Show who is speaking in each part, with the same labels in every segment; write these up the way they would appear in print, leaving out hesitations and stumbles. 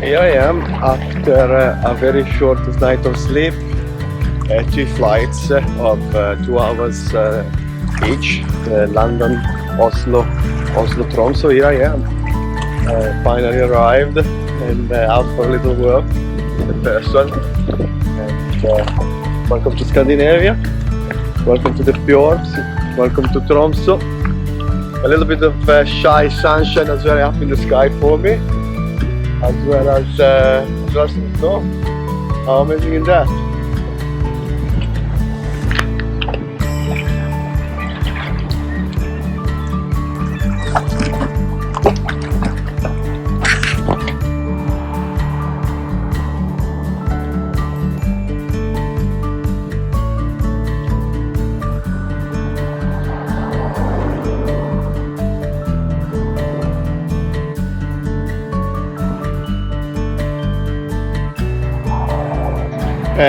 Speaker 1: here I am after a very short night of sleep. 2 flights of 2 hours each. London, Oslo, Tromsø. Here I am. Finally arrived and out for a little walk in person. And, welcome to Scandinavia. Welcome to the fjords. Welcome to Tromsø. A little bit of shy sunshine as well up in the sky for me, as well as some snow. How amazing is that?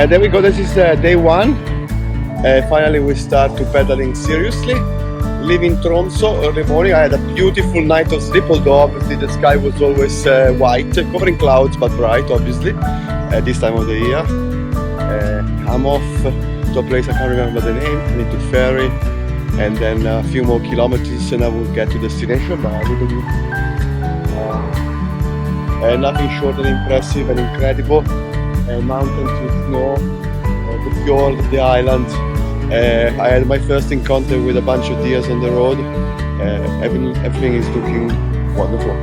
Speaker 1: There we go, this is day 1. Finally we start to pedaling seriously. Leaving Tromsø early morning. I had a beautiful night of sleep, although obviously the sky was always white, covering clouds but bright obviously, this time of the year. I'm off to a place I can't remember the name. I need to ferry and then a few more kilometers and I will get to destination, but nothing short than impressive and incredible. Mountains with snow, the fjord, the island. I had my first encounter with a bunch of deers on the road. Everything is looking wonderful.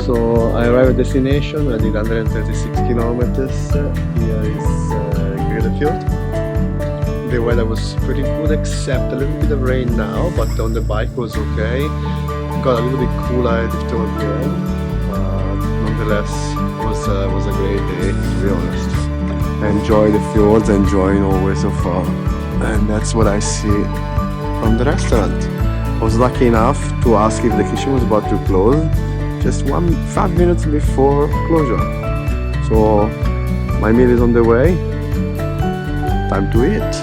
Speaker 1: So I arrived at destination. I did 136 kilometers. Here is Fjord. The weather was pretty good except a little bit of rain now, but on the bike was okay. Got a little bit cooler towards the end, but nonetheless it was a great day, to be honest. I enjoy the fjords, I enjoy Norway so far, and that's what I see from the restaurant. I was lucky enough to ask if the kitchen was about to close just 5 minutes before closure. So my meal is on the way. Time to eat.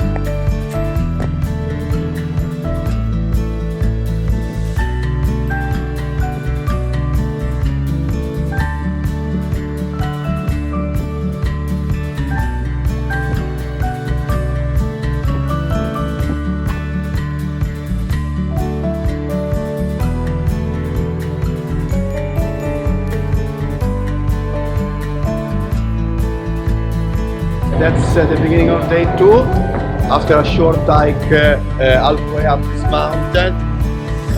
Speaker 1: That's the beginning of day 2. After a short hike halfway up this mountain,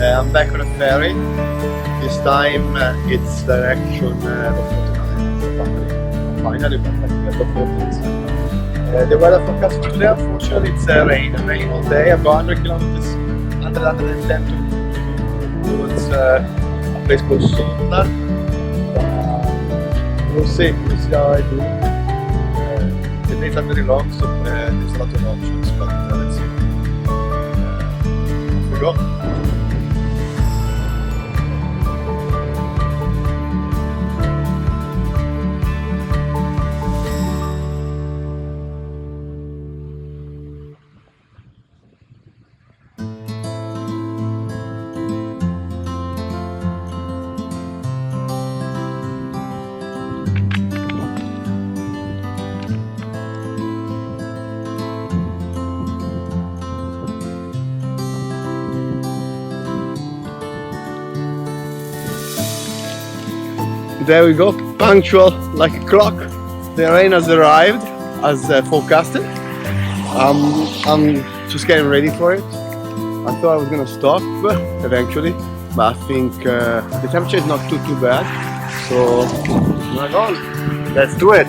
Speaker 1: I'm back on a ferry. This time it's direction finally, but the weather forecast today, unfortunately, it's rain all day. About 100 kilometers, 110 towards a place called Solna. We'll see how I do. The days are very long, so there's a lot of options, but let's see. Off we go. There we go, punctual like a clock. The rain has arrived as forecasted. I'm just getting ready for it. I thought I was gonna stop eventually, but I think the temperature is not too bad. So, right on. Let's do it.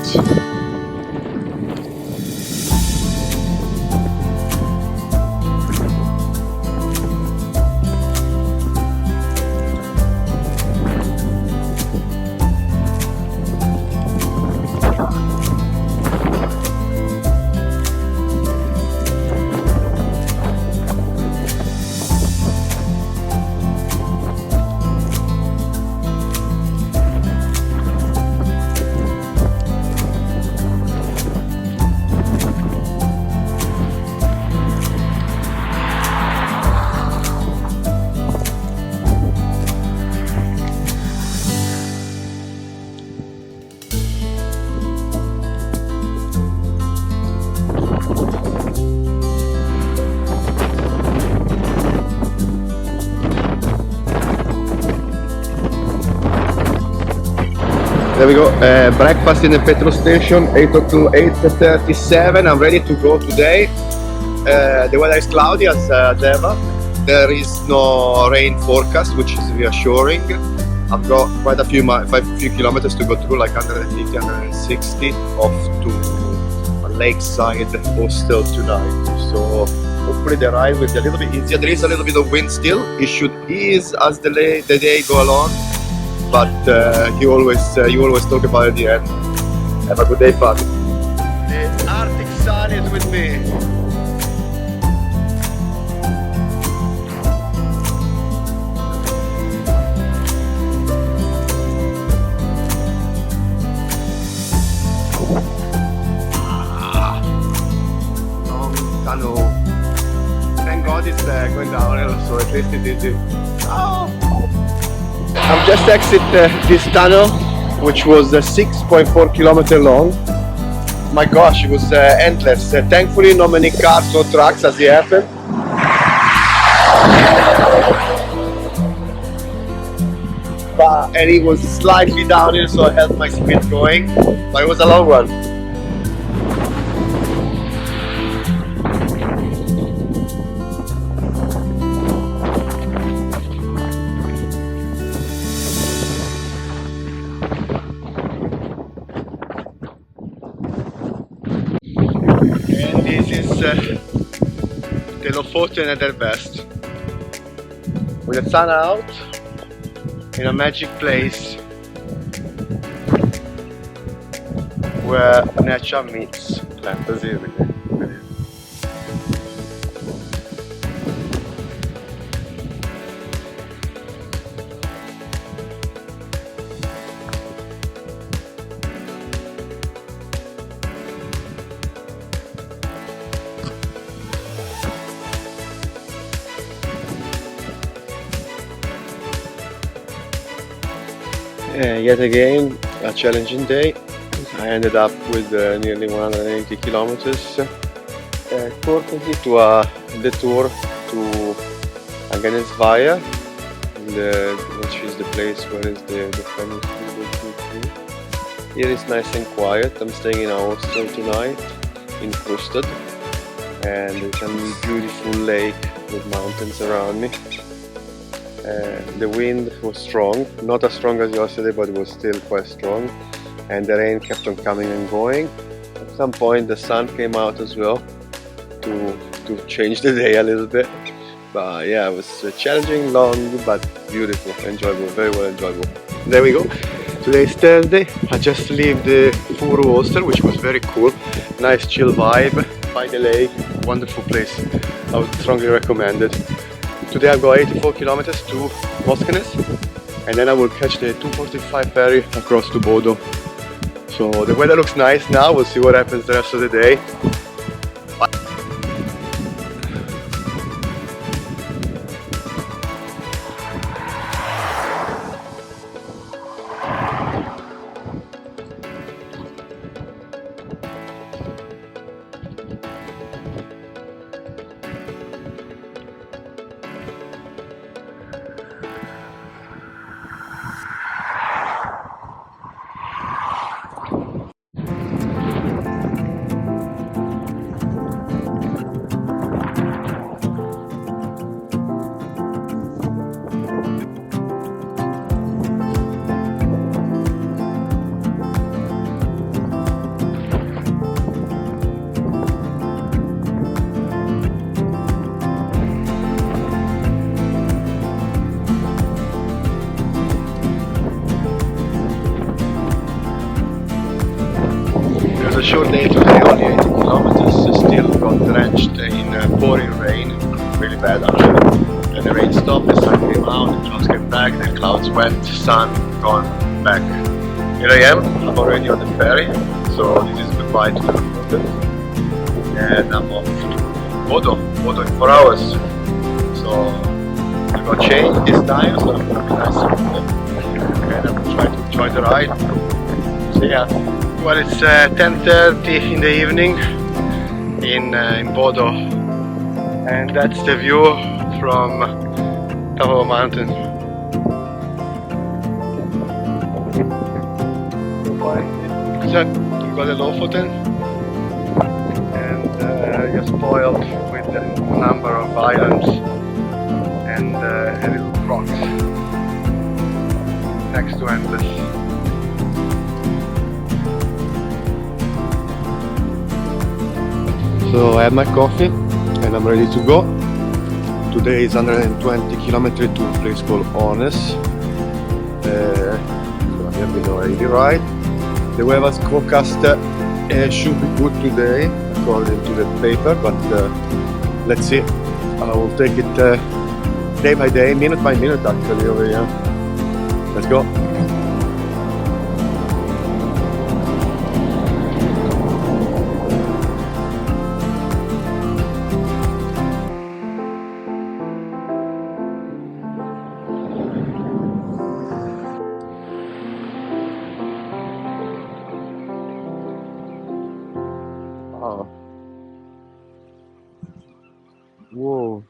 Speaker 1: There we go, breakfast in the petrol station, 8:37. I'm ready to go today. The weather is cloudy as ever. There is no rain forecast, which is reassuring. I've got quite a few kilometers to go through, like 150, 160 off to a lakeside hostel tonight. So hopefully the ride will be a little bit easier. There is a little bit of wind still. It should ease as the day go along. But you always talk about it at the end. Have a good day, fun. The Arctic sun is with me. Long tunnel. Thank God it's going downhill, so at least it is. Oh. I've just exited this tunnel, which was 6.4 kilometers long. My gosh, it was endless. Thankfully, not many cars or trucks as it happened. And it was slightly downhill, so I held my speed going. But it was a long one. And this is the Lofoten at their best. With the sun out, in a magic place where nature meets fantasy. Yet again, a challenging day. I ended up with nearly 180 kilometers, courtesy to a detour to Aganezvaya, which is the place where is the famous food. Here is nice and quiet. I'm staying in a hostel tonight in Krustad, and it's a beautiful lake with mountains around me. The wind was strong, not as strong as yesterday, but it was still quite strong, and the rain kept on coming and going. At some point the sun came out as well to change the day a little bit, but yeah, it was challenging, long, but beautiful, enjoyable, very well enjoyable. There we go. Today is Thursday. I just left the Furu hostel, which was very cool. Nice chill vibe by the lake, wonderful place. I would strongly recommend it. Today I've got 84 kilometers to Moskenes, and then I will catch the 2:45 ferry across to Bodo. So the weather looks nice now. We'll see what happens the rest of the day. short day today, only 80 kilometers, still got drenched in pouring rain, really bad actually. And the rain stopped, the sun came out, the clouds came back, the clouds went, sun gone back. Here I am, I'm already on the ferry, so this is goodbye to the mountain. And I'm off to Bodo in 4 hours. So I got changed this time, so it's gonna be nice and I'm trying to enjoy the ride. So yeah, well it's 10:30 in the evening in Bodo, and that's the view from top of a mountain. So we got a Lofoten, and you're spoiled with a number of islands and little rocks next to endless. So I had my coffee and I'm ready to go. Today is 120 kilometers to a place called Honest. So I've been already right. The weather forecast should be good today according to the paper, but let's see. I will take it day by day, minute by minute actually over here. Let's go. Oh. Whoa.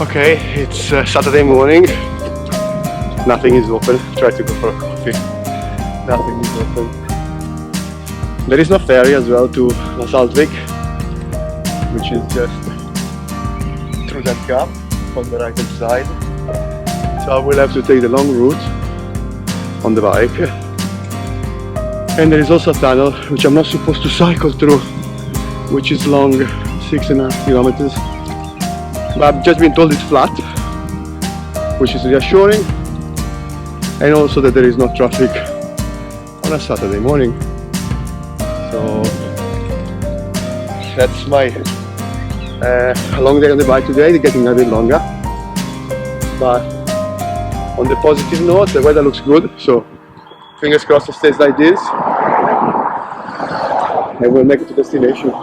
Speaker 1: Okay, it's Saturday morning. Nothing is open. Try to go for a coffee. Nothing is open. There is no ferry as well to Saltvik, which is just through that gap on the right hand side. So I will have to take the long route on the bike. And there is also a tunnel which I'm not supposed to cycle through, which is long, 6.5 kilometers. But I've just been told it's flat, which is reassuring, and also that there is no traffic on a Saturday morning. So that's my long day on the bike today. It's getting a bit longer, but on the positive note, the weather looks good, so fingers crossed it stays like this and we'll make it to destination.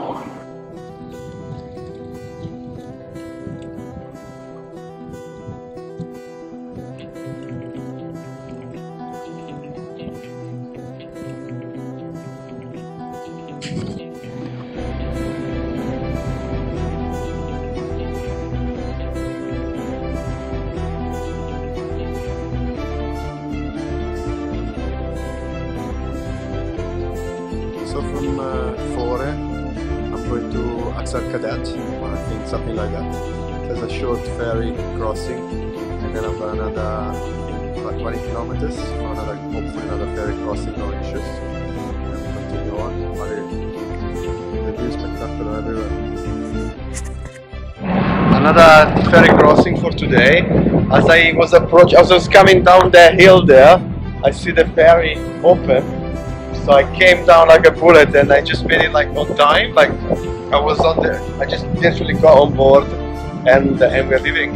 Speaker 1: So from Fore, I'm going to Axel Cadet, or I think something like that. There's a short ferry crossing, and then I've got another, I think, about 20 kilometers for another, hopefully another ferry crossing, no issues. And we continue on. But the view is spectacular everywhere. Another ferry crossing for today. As I was coming down the hill there, I see the ferry open, so I came down like a bullet, and I just made it like on time. Like I was on there, I just literally got on board, and we're leaving.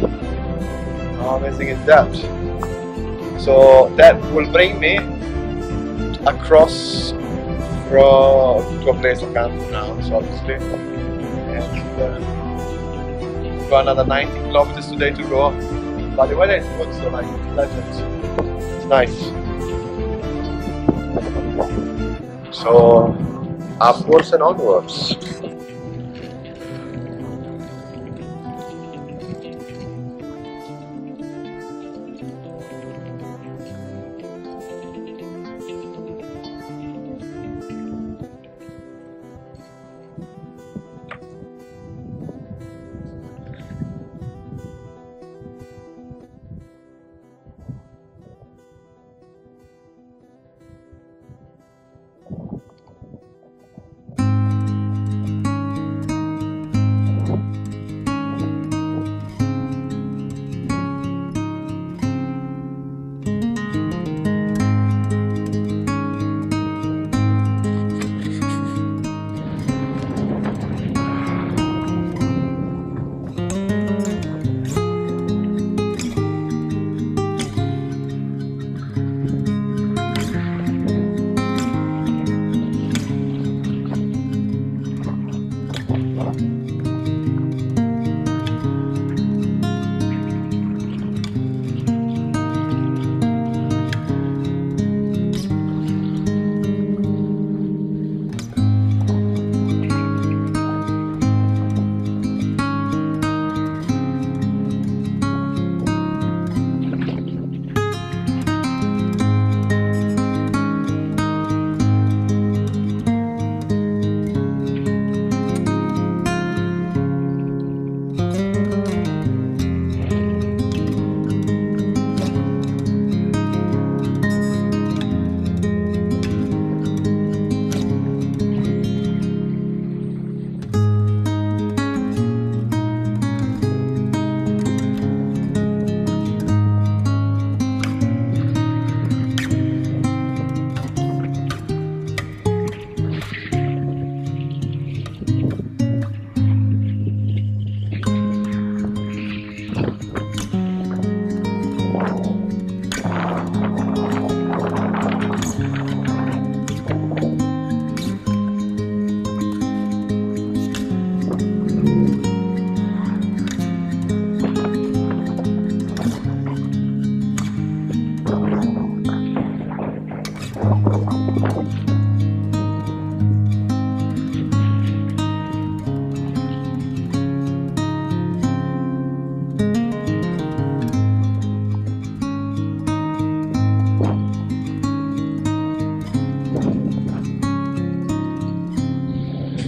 Speaker 1: How amazing is that? So that will bring me across to a place I can't pronounce, obviously, and got another 90 kilometers today to go. But the weather is good, so like pleasant. It's nice. So upwards and onwards.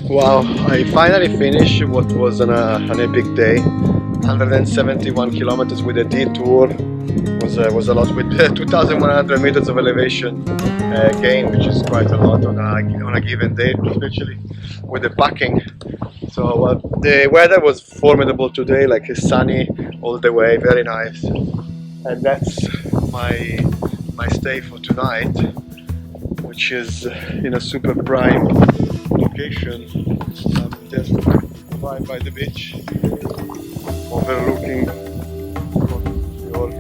Speaker 1: Wow, I finally finished what was an epic day. 171 kilometers with a detour was a lot, with 2,100 meters of elevation gain, which is quite a lot on a given day, especially with the packing. So the weather was formidable today, like sunny all the way, very nice. And that's my stay for tonight, which is in a super prime location. I'm just right by the beach, overlooking Montreal.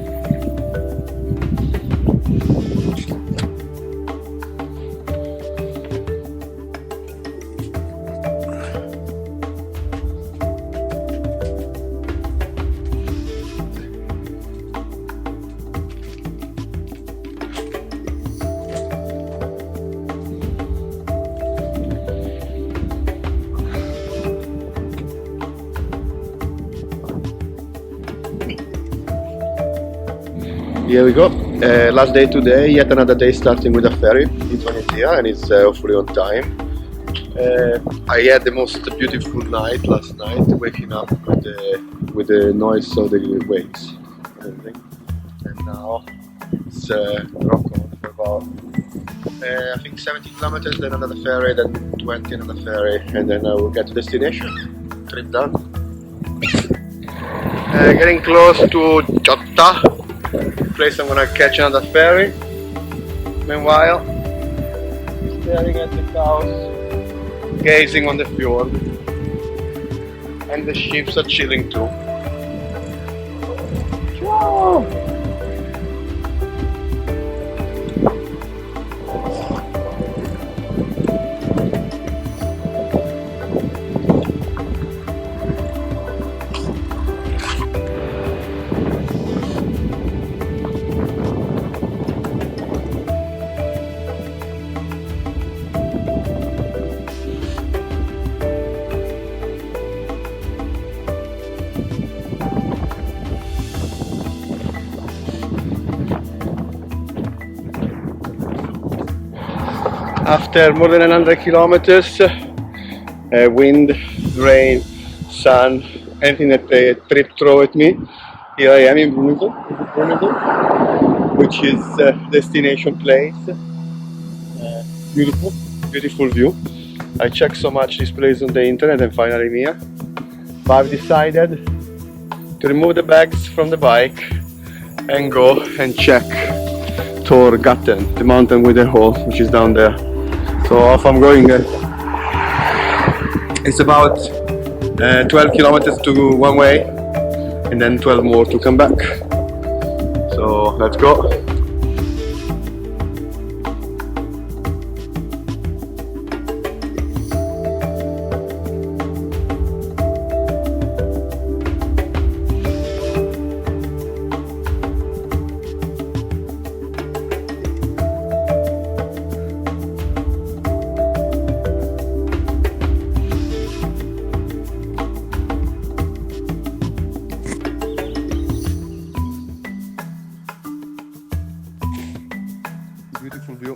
Speaker 1: Here we go, last day today, yet another day starting with a ferry in Tunisia, and it's hopefully on time. I had the most beautiful night last night, waking up with the noise of the waves and everything. And now it's rock on for about I think 70 kilometers, then another ferry, then 20 another ferry, and then I will get to destination. Trip done. Getting close to Jotta, place I'm gonna catch another ferry, Meanwhile, staring at the cows, gazing on the fjord, and the ships are chilling too. Ciao! After more than 100 kilometers, wind, rain, sun, anything that the trip throw at me, here I am in Brunel, which is destination place. Beautiful, beautiful view. I checked so much this place on the internet and finally I'm here. But I've decided to remove the bags from the bike and go and check Torgaten, the mountain with the hole, which is down there. So off I'm going. It's about 12 kilometers to one way and then 12 more to come back. So let's go. Beautiful view.